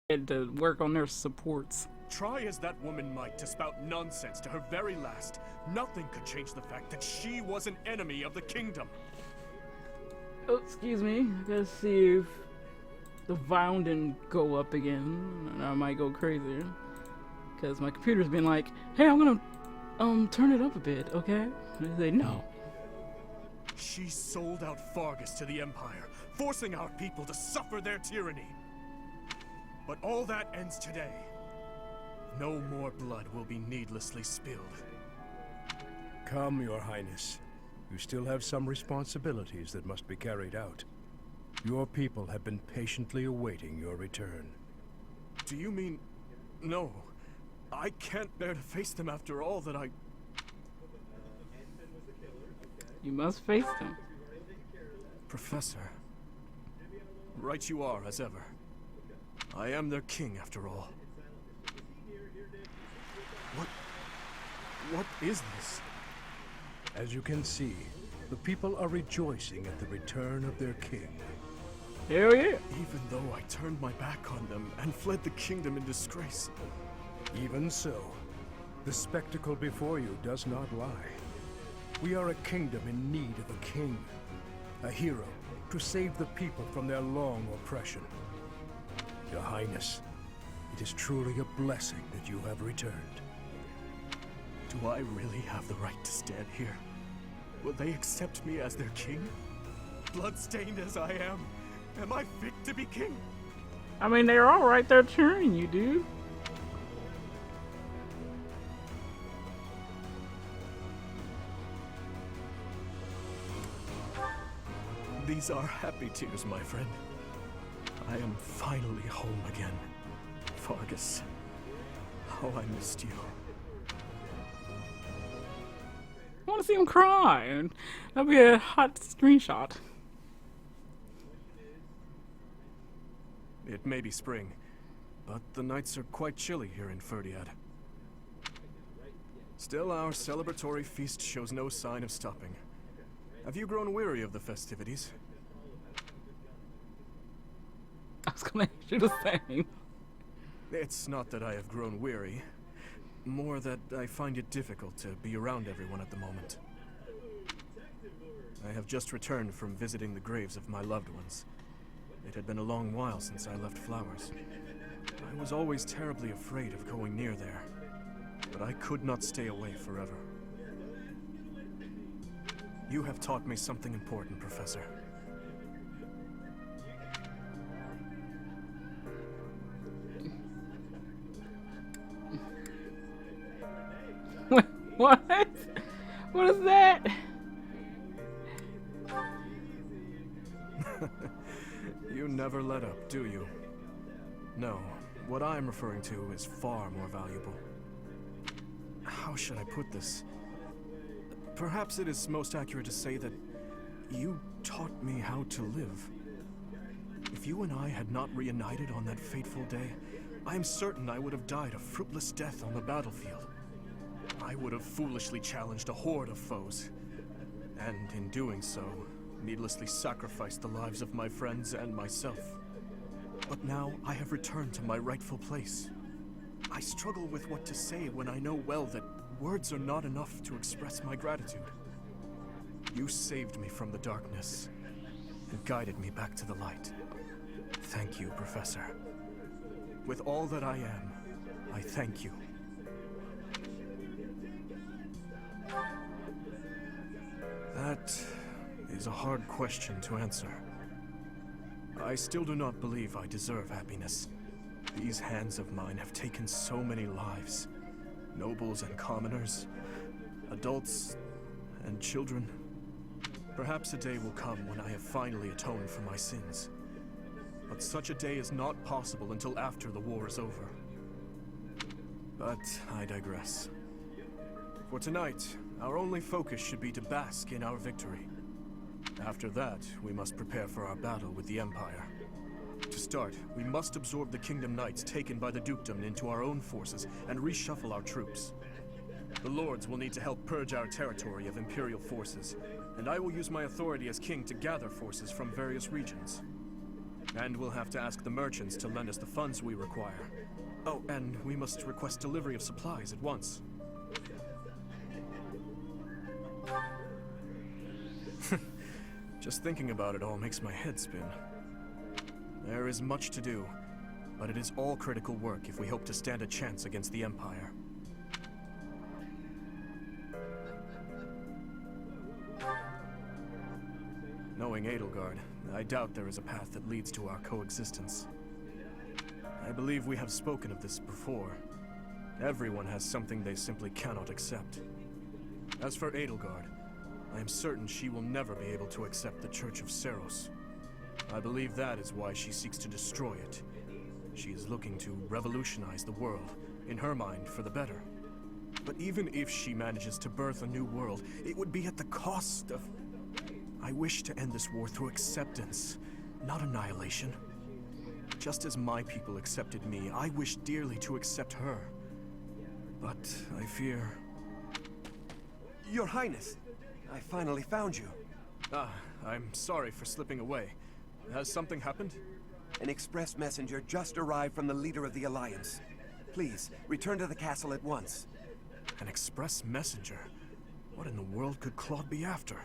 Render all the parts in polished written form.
to work on their supports. Try as that woman might to spout nonsense to her very last, nothing could change the fact that she was an enemy of the kingdom. Oh, excuse me. I gotta see if the volume didn't go up again, and I might go crazy. Because my computer's been like, hey, I'm gonna turn it up a bit, okay? And I say, no. She sold out Fargus to the Empire, forcing our people to suffer their tyranny. But all that ends today. No more blood will be needlessly spilled. Come, Your Highness. You still have some responsibilities that must be carried out. Your people have been patiently awaiting your return. Do you mean... No. I can't bear to face them after all that I... You must face them. Professor. Right you are, as ever. I am their king, after all. What is this? As you can see, the people are rejoicing at the return of their king. Hell yeah. Even though I turned my back on them and fled the kingdom in disgrace. Even so, the spectacle before you does not lie. We are a kingdom in need of a king, a hero to save the people from their long oppression. Your Highness, it is truly a blessing that you have returned. Do I really have the right to stand here? Will they accept me as their king? Bloodstained as I am I fit to be king? I mean, they're all right there cheering you, dude. These are happy tears, my friend. I am finally home again. Fargus, how I missed you. I want to see him cry. That'd be a hot screenshot. It may be spring, but the nights are quite chilly here in Ferdiad. Still, our celebratory feast shows no sign of stopping. Have you grown weary of the festivities? I was gonna ask you the same. It's not that I have grown weary. More that I find it difficult to be around everyone at the moment. I have just returned from visiting the graves of my loved ones. It had been a long while since I left Flowers. I was always terribly afraid of going near there, but I could not stay away forever. You have taught me something important, Professor. What? What is that? You never let up, do you? No, what I'm referring to is far more valuable. How should I put this? Perhaps it is most accurate to say that you taught me how to live. If you and I had not reunited on that fateful day, I am certain I would have died a fruitless death on the battlefield. I would have foolishly challenged a horde of foes, and in doing so, needlessly sacrificed the lives of my friends and myself. But now I have returned to my rightful place. I struggle with what to say when I know well that words are not enough to express my gratitude. You saved me from the darkness and guided me back to the light. Thank you, Professor. With all that I am, I thank you. That is a hard question to answer. I still do not believe I deserve happiness. These hands of mine have taken so many lives. Nobles and commoners, adults and children. Perhaps a day will come when I have finally atoned for my sins. But such a day is not possible until after the war is over. But I digress. For tonight, our only focus should be to bask in our victory. After that, we must prepare for our battle with the Empire. To start, we must absorb the Kingdom Knights taken by the Dukedom into our own forces and reshuffle our troops. The Lords will need to help purge our territory of Imperial forces, and I will use my authority as king to gather forces from various regions. And we'll have to ask the merchants to lend us the funds we require. Oh, and we must request delivery of supplies at once. Just thinking about it all makes my head spin. There is much to do, but it is all critical work if we hope to stand a chance against the Empire. Knowing Edelgard, I doubt there is a path that leads to our coexistence. I believe we have spoken of this before. Everyone has something they simply cannot accept. As for Edelgard, I am certain she will never be able to accept the Church of Seros. I believe that is why she seeks to destroy it. She is looking to revolutionize the world, in her mind, for the better. But even if she manages to birth a new world, it would be at the cost of... I wish to end this war through acceptance, not annihilation. Just as my people accepted me, I wish dearly to accept her. But I fear... Your Highness, I finally found you. Ah, I'm sorry for slipping away. Has something happened? An express messenger just arrived from the leader of the Alliance. Please, return to the castle at once. An express messenger? What in the world could Claude be after?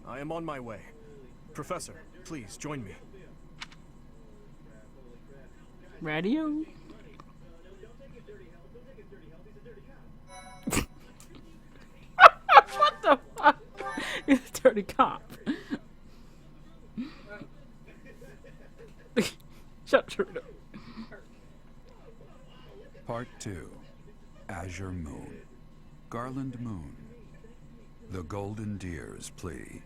I am on my way. Professor, please join me. Radio? What the fuck? It's a dirty cop. Shut your door. Part 2. Azure Moon. Garland Moon. The Golden Deer's Plea.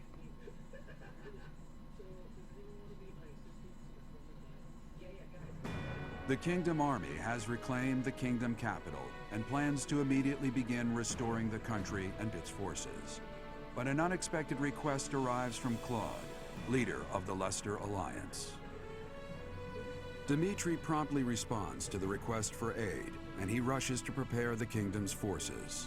The Kingdom Army has reclaimed the Kingdom capital and plans to immediately begin restoring the country and its forces. But an unexpected request arrives from Claude, leader of the Leicester Alliance. Dimitri promptly responds to the request for aid, and he rushes to prepare the Kingdom's forces.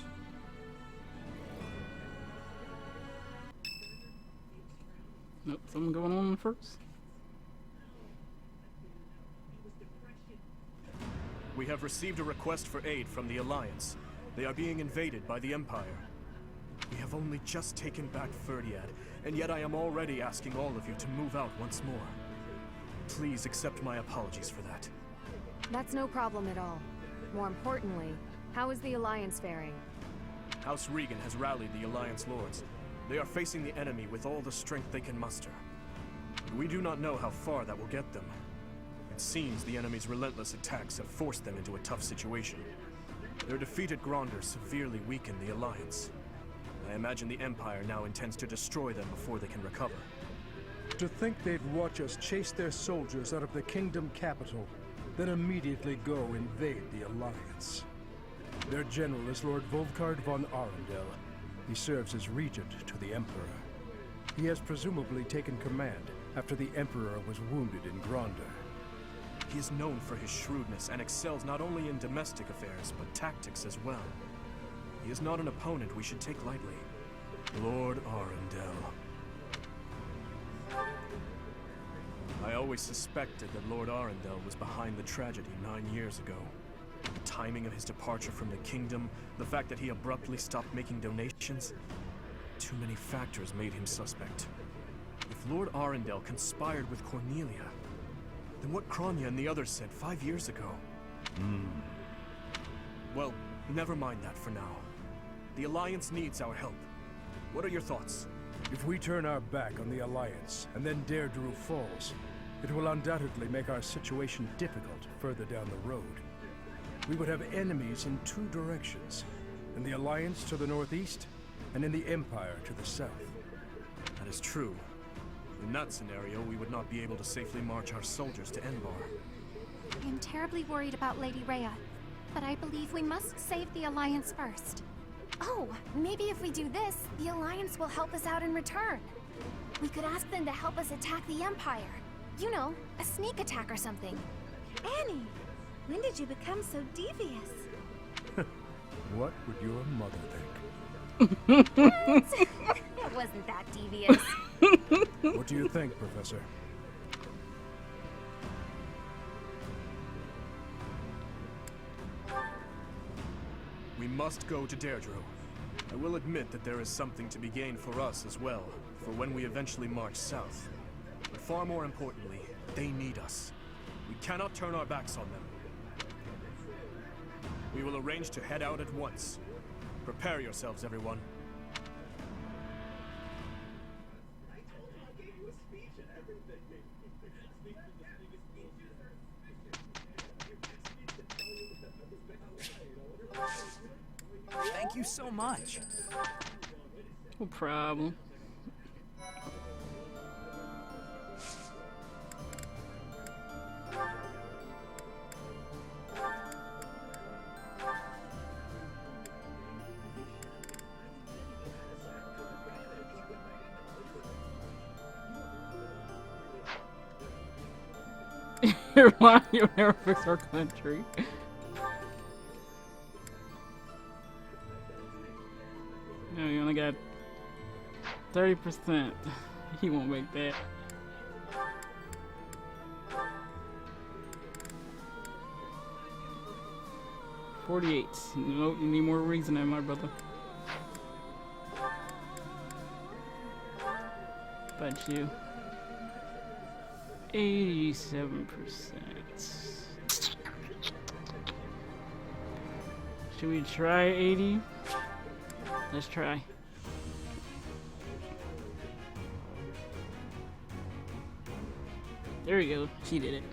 Nope, something going on first. We have received a request for aid from the Alliance. They are being invaded by the Empire. We have only just taken back Ferdiad, and yet I am already asking all of you to move out once more. Please accept my apologies for that. That's no problem at all. More importantly, how is the Alliance faring? House Regan has rallied the Alliance lords. They are facing the enemy with all the strength they can muster. We do not know how far that will get them. It seems the enemy's relentless attacks have forced them into a tough situation. Their defeat at Gronder severely weakened the Alliance. I imagine the Empire now intends to destroy them before they can recover. To think they'd watch us chase their soldiers out of the Kingdom capital, then immediately go invade the Alliance. Their general is Lord Volkard von Arundel. He serves as regent to the Emperor. He has presumably taken command after the Emperor was wounded in Gronder. He is known for his shrewdness and excels not only in domestic affairs, but tactics as well. He is not an opponent we should take lightly. Lord Arundel. I always suspected that Lord Arundel was behind the tragedy 9 years ago. The timing of his departure from the kingdom, the fact that he abruptly stopped making donations. Too many factors made him suspect. If Lord Arundel conspired with Cornelia, then what Kronya and the others said 5 years ago? Well, never mind that for now. The Alliance needs our help. What are your thoughts? If we turn our back on the Alliance and then dare Drew Falls, it will undoubtedly make our situation difficult further down the road. We would have enemies in 2 directions, in the Alliance to the northeast, and in the Empire to the south. That is true. In that scenario, we would not be able to safely march our soldiers to Enbar. I am terribly worried about Lady Rhea, but I believe we must save the Alliance first. Oh, maybe if we do this, the Alliance will help us out in return. We could ask them to help us attack the Empire. You know, a sneak attack or something. Annie, when did you become so devious? What would your mother think? It wasn't that devious. What do you think, Professor? must go to Deirdre. I will admit that there is something to be gained for us as well, for when we eventually march south. But far more importantly, they need us. We cannot turn our backs on them. We will arrange to head out at once. Prepare yourselves, everyone. Thank you so much. No problem. Why you never fix our country? No, you only got 30%. He won't make that. $48. Nope, you need more reasoning, my brother. But you. 87%. Should we try 80? Let's try. There we go. She did it.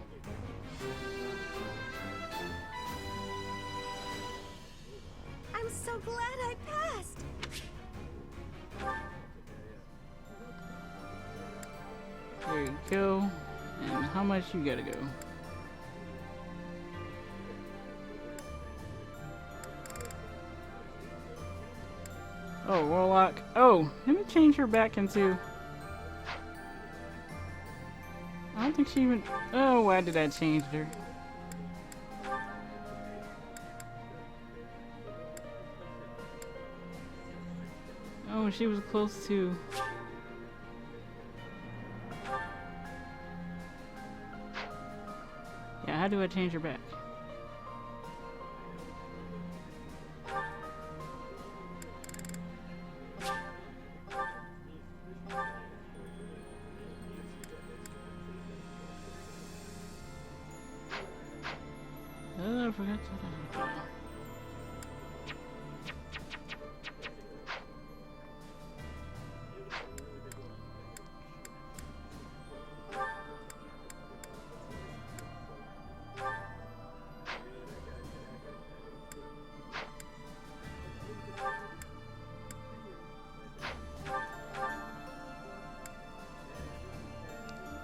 I'm so glad I passed. There you go. And how much you gotta go? Oh, Warlock. Oh, let me change her back into... I don't think she even... Oh, why did I change her? Oh, she was close to... Yeah, how do I change her back? I forgot to...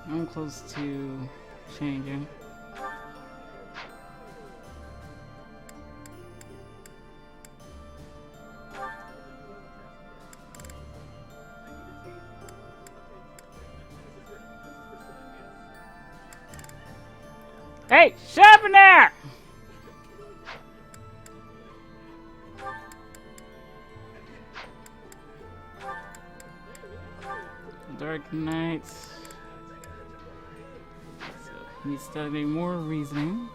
I'm close to changing. Hey, shut up in there! Dark Knights. So, he's studying more reasoning.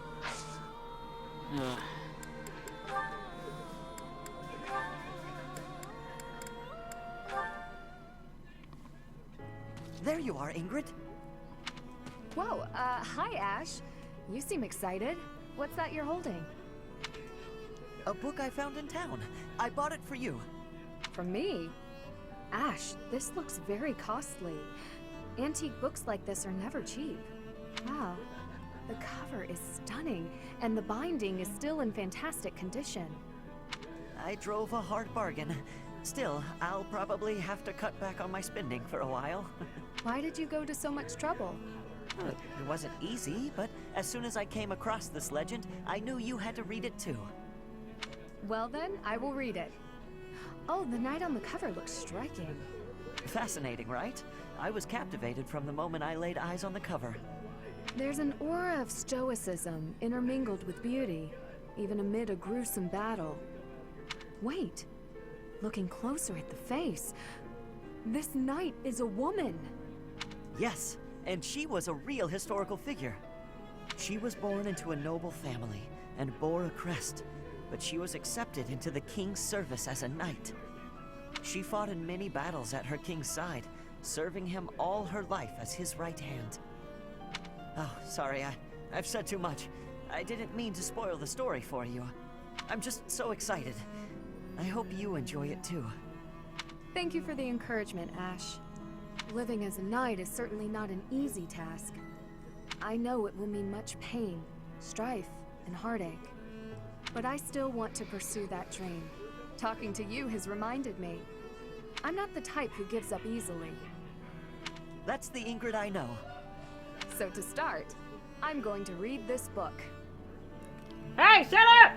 There you are, Ingrid. Whoa, hi Ash. You seem excited. What's that you're holding? A book I found in town. I bought it for you. From me? Ash, this looks very costly. Antique books like this are never cheap. Wow. The cover is stunning, and the binding is still in fantastic condition. I drove a hard bargain. Still, I'll probably have to cut back on my spending for a while. Why did you go to so much trouble? It wasn't easy, but as soon as I came across this legend, I knew you had to read it too. Well then, I will read it. Oh, the knight on the cover looks striking. Fascinating, right? I was captivated from the moment I laid eyes on the cover. There's an aura of stoicism intermingled with beauty, even amid a gruesome battle. Wait, looking closer at the face, this knight is a woman. Yes, and she was a real historical figure. She was born into a noble family and bore a crest, but she was accepted into the king's service as a knight. She fought in many battles at her king's side, serving him all her life as his right hand. Oh, sorry, I've said too much. I didn't mean to spoil the story for you. I'm just so excited. I hope you enjoy it too. Thank you for the encouragement, Ash. Living as a knight is certainly not an easy task. I know it will mean much pain, strife, and heartache. But I still want to pursue that dream. Talking to you has reminded me. I'm not the type who gives up easily. That's the Ingrid I know. So to start, I'm going to read this book. Hey, shut up!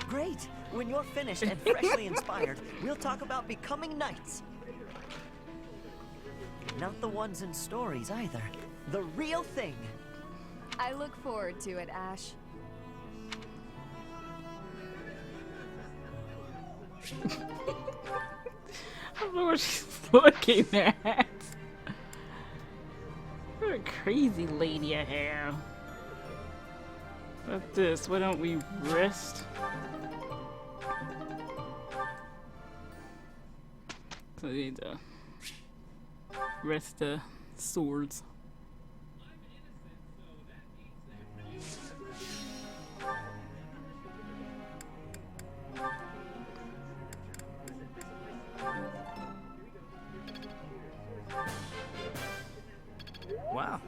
Great! When you're finished and freshly inspired, we'll talk about becoming knights. Not the ones in stories either. The real thing. I look forward to it, Ash. I don't know what she's looking at. What a crazy lady I have. What's this? Why don't we rest? So we need to rest the swords. Wow.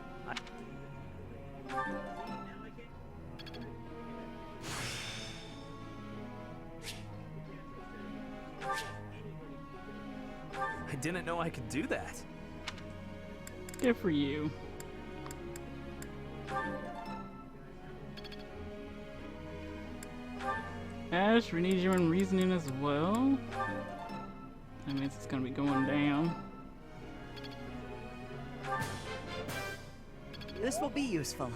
I didn't know I could do that. Good for you. Ash, we need you in reasoning as well. That means it's gonna be going down. This will be useful.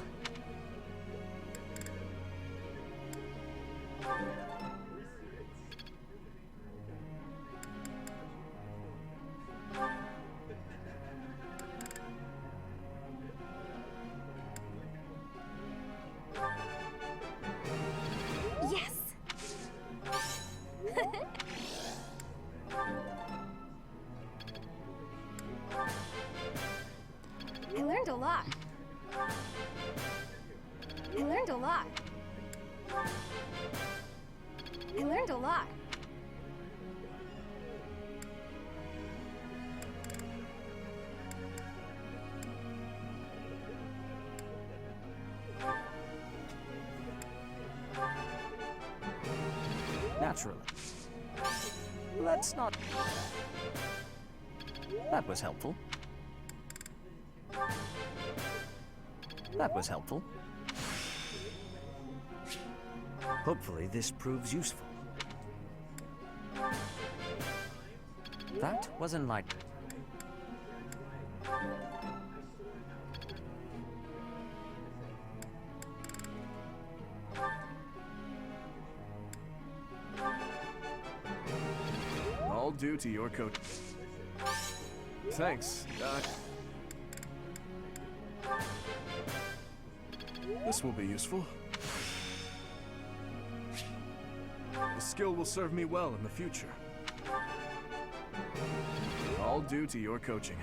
Yes! I learned a lot. I learned a lot. I learned a lot. Naturally. Let's not... That was helpful. That was helpful. Hopefully this proves useful. That was enlightening. All due to your coach. Thanks. This will be useful. The skill will serve me well in the future. All due to your coaching.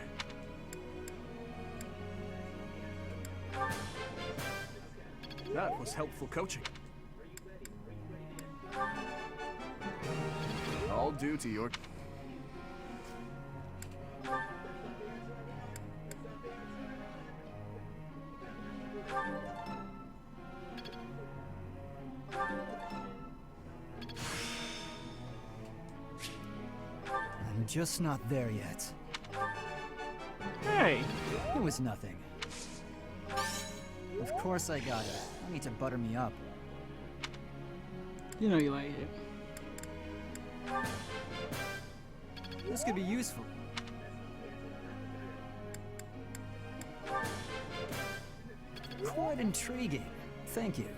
That was helpful coaching. All due to your... I'm just not there yet. Hey! It was nothing. Of course I got it. No need to butter me up. You know you like it. This could be useful. Quite intriguing. Thank you.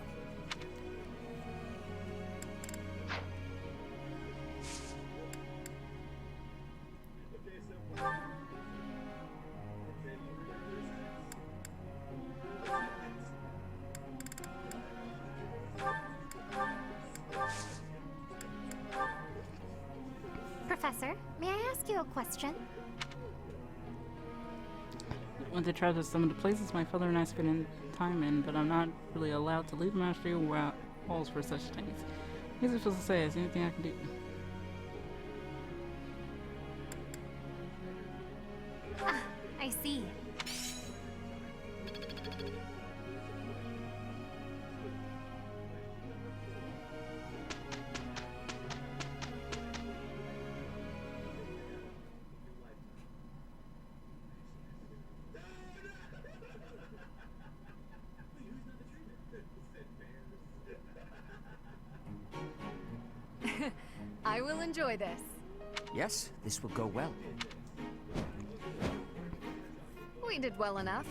Professor. May I ask you a question? Want to travel to some of the places my father and I spend in time in, but I'm not really allowed to leave the monastery walls for such things. What is it supposed to say? Is there anything I can do? Ah, I see. I will enjoy this. Yes, this will go well. We did well enough.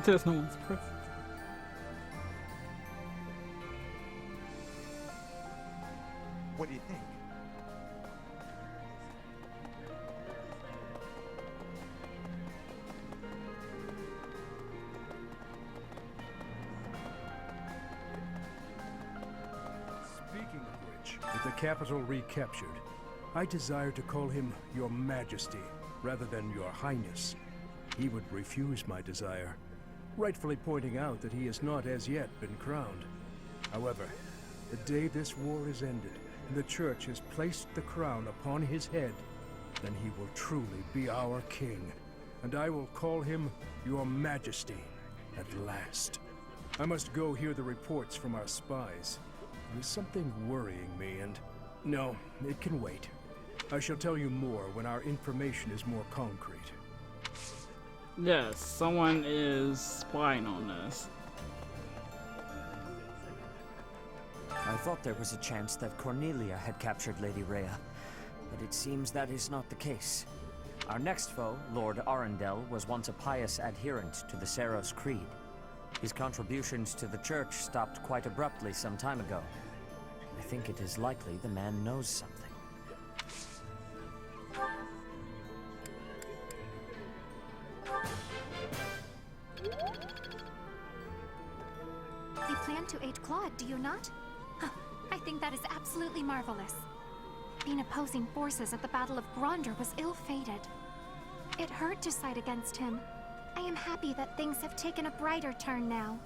There's no one's present. What do you think? Speaking of which, with the capital recaptured, I desire to call him Your Majesty rather than Your Highness. He would refuse my desire, rightfully pointing out that he has not as yet been crowned. However, the day this war is ended and the Church has placed the crown upon his head, then he will truly be our king, and I will call him Your Majesty at last. I must go hear the reports from our spies. There is something worrying me, and no, it can wait. I shall tell you more when our information is more concrete. Yes, someone is spying on us. I thought there was a chance that Cornelia had captured Lady Rhea, but it seems that is not the case. Our next foe, Lord Arundel, was once a pious adherent to the Seros Creed. His contributions to the Church stopped quite abruptly some time ago. I think it is likely the man knows something. You plan to aid Claude, do you not? Huh, I think that is absolutely marvelous. Being opposing forces at the Battle of Gronder was ill-fated. It hurt to side against him. I am happy that things have taken a brighter turn now.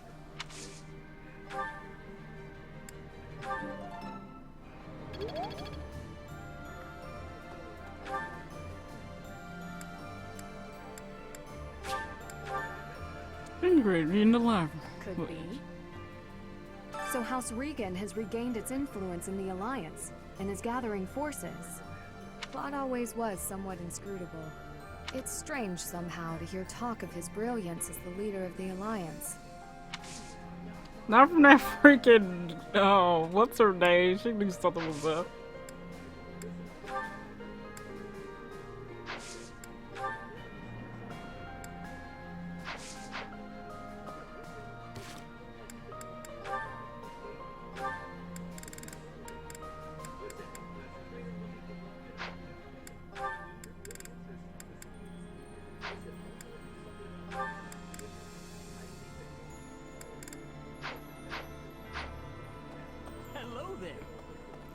Ingrid, reading the library. Could be. So House Regan has regained its influence in the Alliance and is gathering forces. Claude always was somewhat inscrutable. It's strange somehow to hear talk of his brilliance as the leader of the Alliance. Not from that freaking. Oh, what's her name? She knew something was up.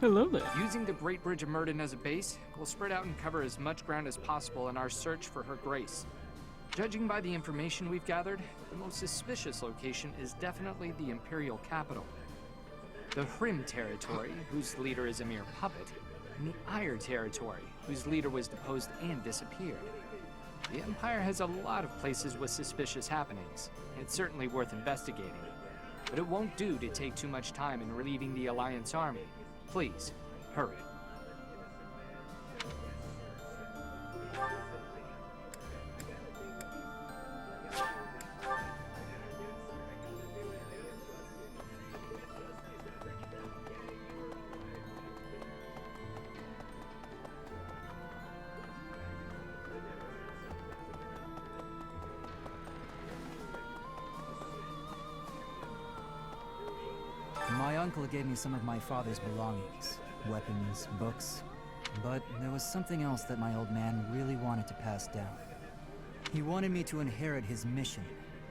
Hello there. Using the Great Bridge of Murden as a base, we'll spread out and cover as much ground as possible in our search for Her Grace. Judging by the information we've gathered, the most suspicious location is definitely the Imperial capital. The Hrim territory, whose leader is a mere puppet, and the Ire territory, whose leader was deposed and disappeared. The Empire has a lot of places with suspicious happenings, and it's certainly worth investigating. But it won't do to take too much time in relieving the Alliance army. Please, hurry. uncle gave me some of my father's belongings. Weapons, books. But there was something else that my old man really wanted to pass down. He wanted me to inherit his mission,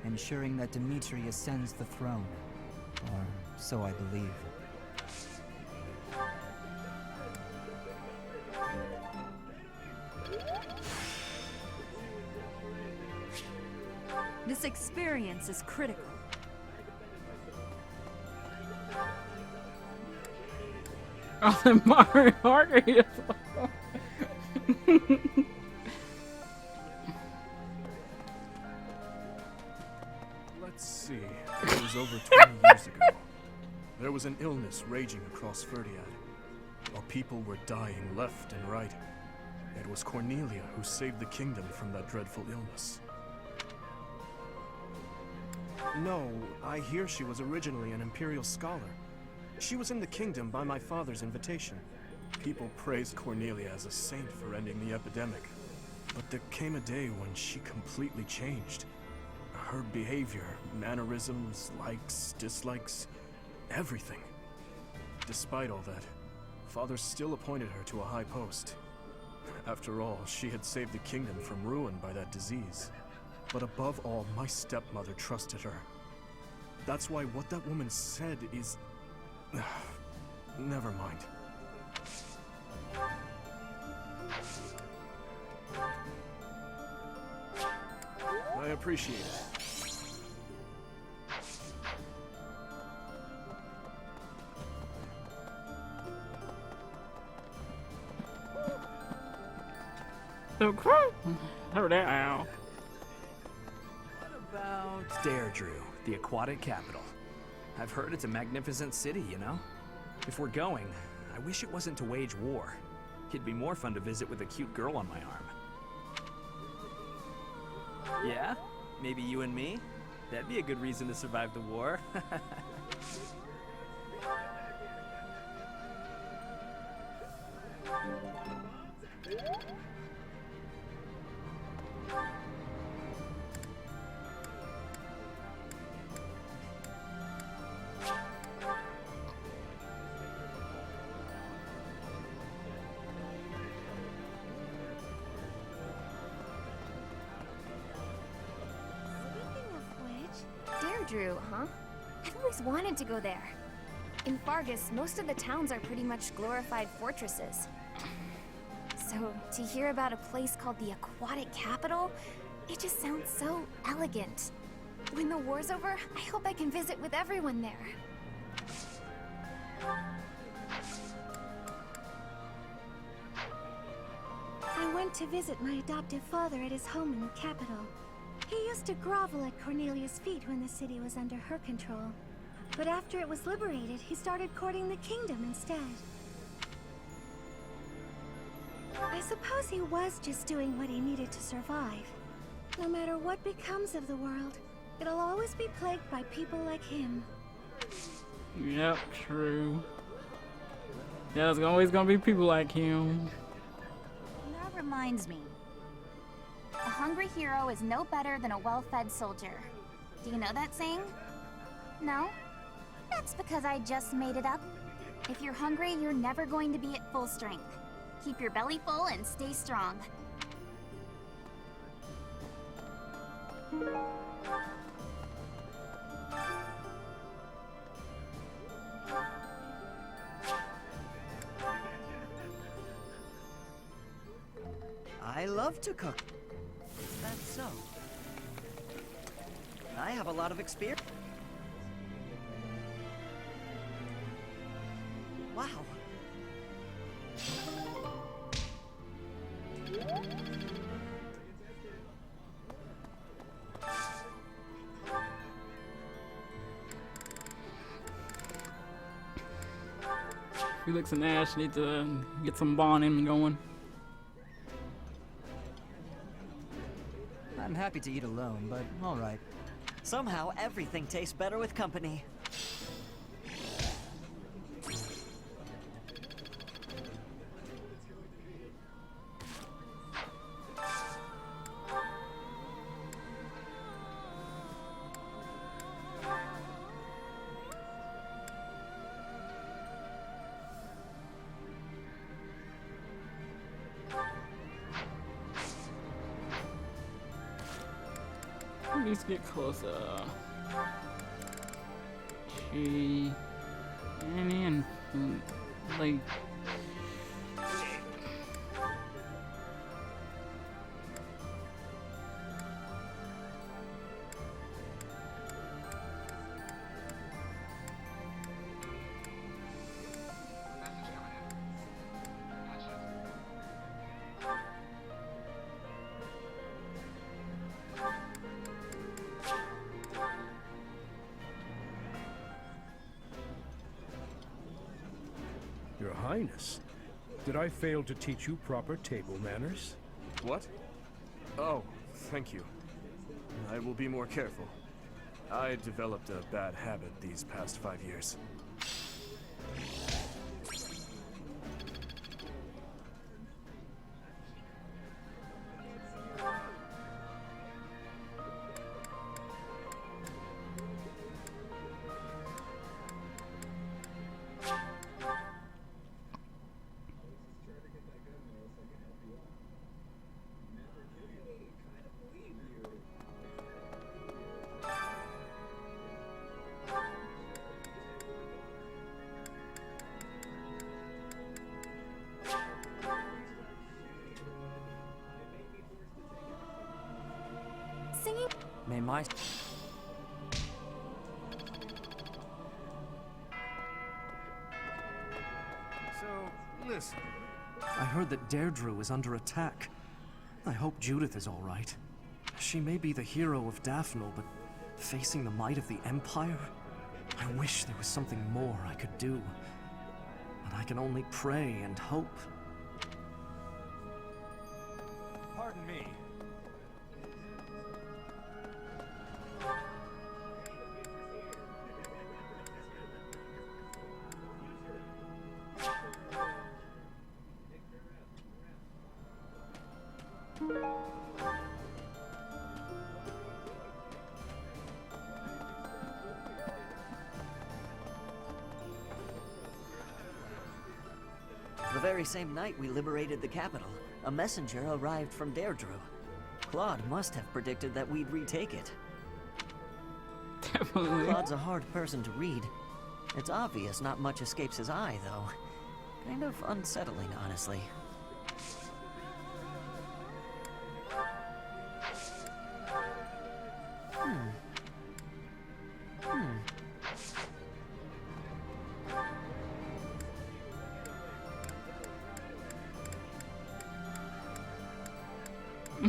ensuring that Dmitri ascends the throne. Or so I believe. This experience is critical. Oh, the Mario Margarita. Let's see. It was over 20 years ago. There was an illness raging across Ferdiad, while people were dying left and right. It was Cornelia who saved the kingdom from that dreadful illness. No, I hear she was originally an imperial scholar. She was in the kingdom by my father's invitation. People praised Cornelia as a saint for ending the epidemic. But there came a day when she completely changed. Her behavior, mannerisms, likes, dislikes, everything. Despite all that, Father still appointed her to a high post. After all, she had saved the kingdom from ruin by that disease. But above all, my stepmother trusted her. That's why what that woman said is... Never mind. I appreciate it. So crap. Heard that owl. What about Deirdre, the aquatic capital? I've heard it's a magnificent city, you know? If we're going, I wish it wasn't to wage war. It'd be more fun to visit with a cute girl on my arm. Yeah? Maybe you and me? That'd be a good reason to survive the war. Deirdre, huh? I've always wanted to go there. In Fargus, most of the towns are pretty much glorified fortresses. So, to hear about a place called the Aquatic Capital, it just sounds so elegant. When the war's over, I hope I can visit with everyone there. I went to visit my adoptive father at his home in the capital. He used to grovel at Cornelia's feet when the city was under her control. But after it was liberated, he started courting the kingdom instead. I suppose he was just doing what he needed to survive. No matter what becomes of the world, it'll always be plagued by people like him. Yep, true. Yeah, there's always gonna be people like him. That reminds me. A hungry hero is no better than a well-fed soldier. Do you know that saying? No? That's because I just made it up. If you're hungry, you're never going to be at full strength. Keep your belly full and stay strong. I love to cook. That's so. I have a lot of experience. Wow. Felix and Ash need to get some bonding going. I'm happy to eat alone, but alright. Somehow, everything tastes better with company. At least get closer. She and like. Your Highness, did I fail to teach you proper table manners? What? Oh, thank you. I will be more careful. I developed a bad habit these past 5 years. Singing. May my... So, listen. I heard that Deirdre is under attack. I hope Judith is all right. She may be the hero of Daphne, but facing the might of the Empire? I wish there was something more I could do. But I can only pray and hope. Pardon me. The very same night we liberated the capital, a messenger arrived from Deirdre. Claude must have predicted that we'd retake it. Definitely. Claude's a hard person to read. It's obvious not much escapes his eye, though. Kind of unsettling, honestly. I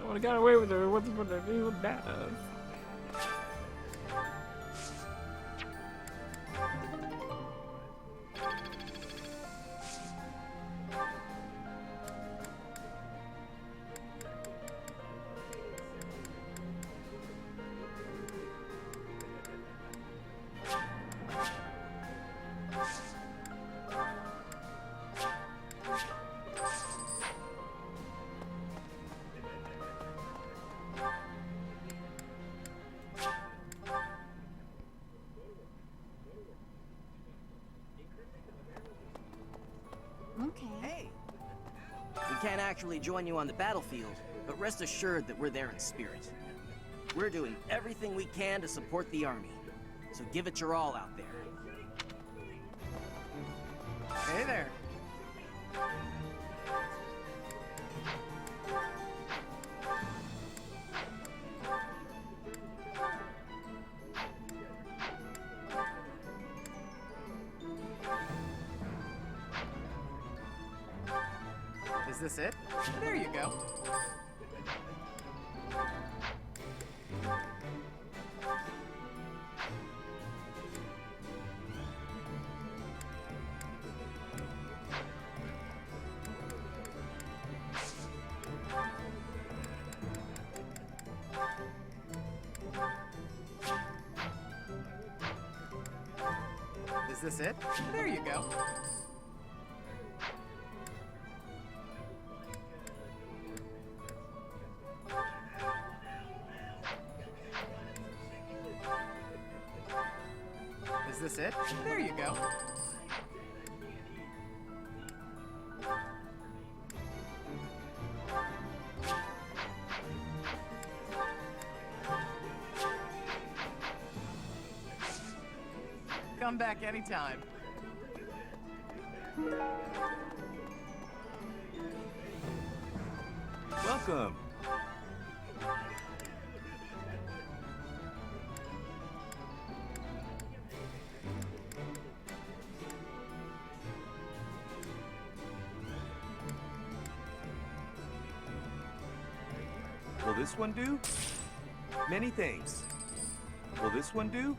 would have got away with her. What's what the deal with that? Okay. Hey! We can't actually join you on the battlefield, but rest assured that we're there in spirit. We're doing everything we can to support the army, so give it your all out there. Hey there! Is this it? There you go. Is this it? There you go. Is this it? There you go. Come back anytime. Welcome. Will this one do? Many thanks. Will this one do?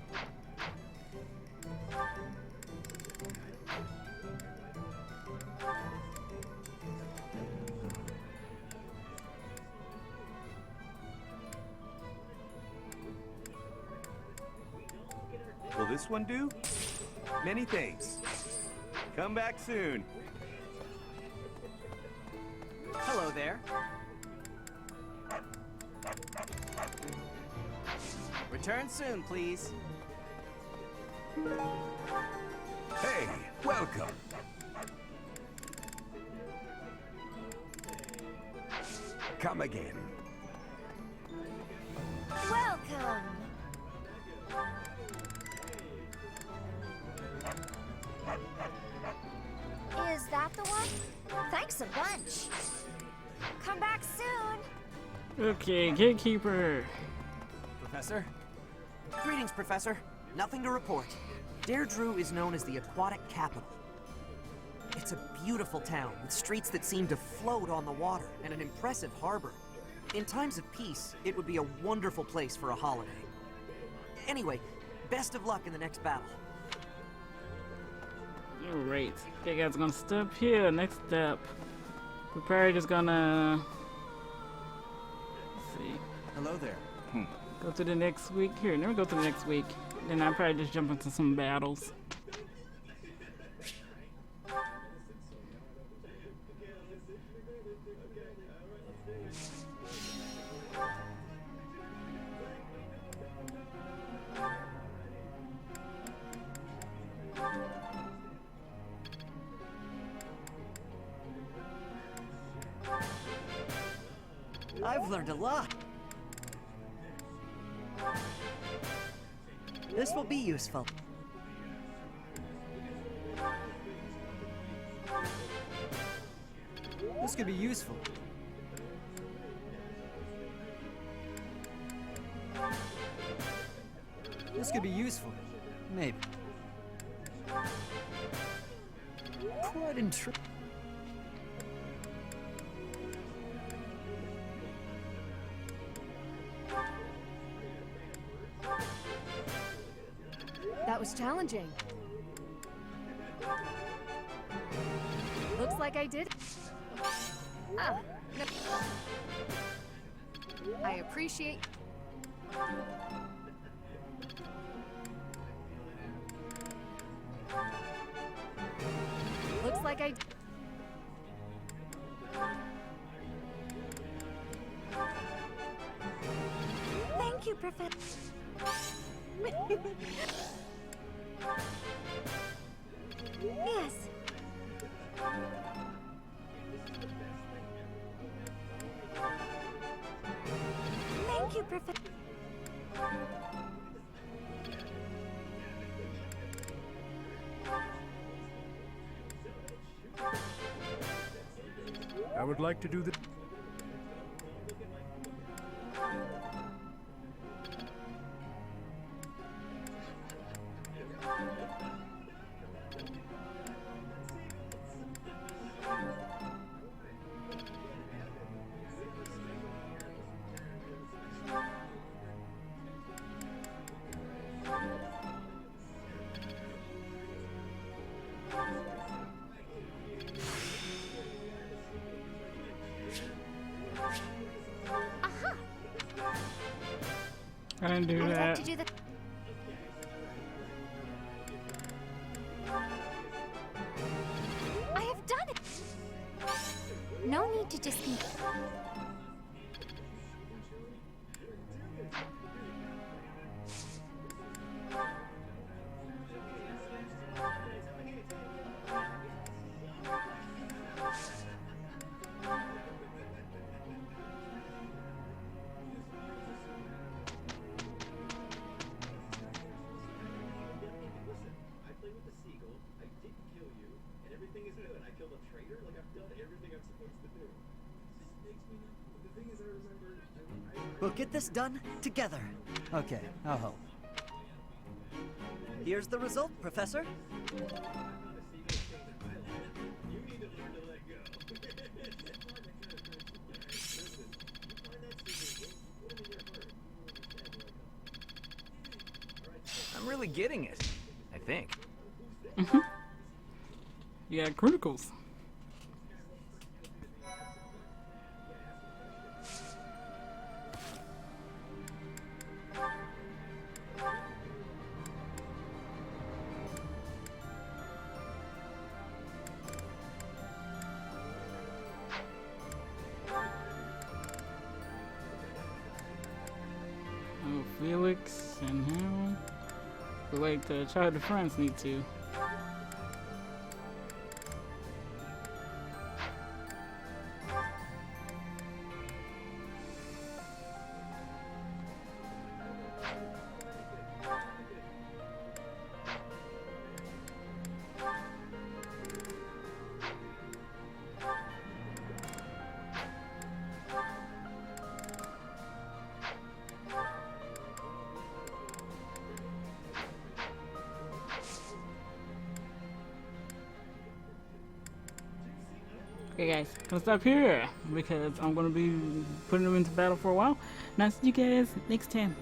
Will this one do? Many thanks. Come back soon. Hello there. Return soon, please. Hey, welcome. Come again. Welcome. Is that the one? Thanks a bunch. Come back soon. Okay, Gatekeeper. Professor? Greetings, Professor. Nothing to report. Deirdre is known as the aquatic capital. It's a beautiful town with streets that seem to float on the water and an impressive harbor. In times of peace, it would be a wonderful place for a holiday. Anyway, best of luck in the next battle. Alright, okay guys, gonna step here. Next step. We're probably just gonna... Let's see. Hello there. Go to the next week. Here, never go to the next week. Then I'll probably just jump into some battles. I've learned a lot. This will be useful. This could be useful. This could be useful. Maybe. Quite interesting. That was challenging. Looks like I did. Ah, no. I appreciate. Looks like I. Thank you, Professor. Yes. Thank you, Professor. I would like to do the... I didn't do I'd that. like to do the... I have done it. No need to dispute. We'll get this done together. Okay, I'll help. Here's the result, Professor. I'm really getting it, I think. You got criticals. Oh, Felix and him. But like the Child of France need to. Okay guys, gonna stop here because I'm gonna be putting them into battle for a while. And I'll see you guys next time.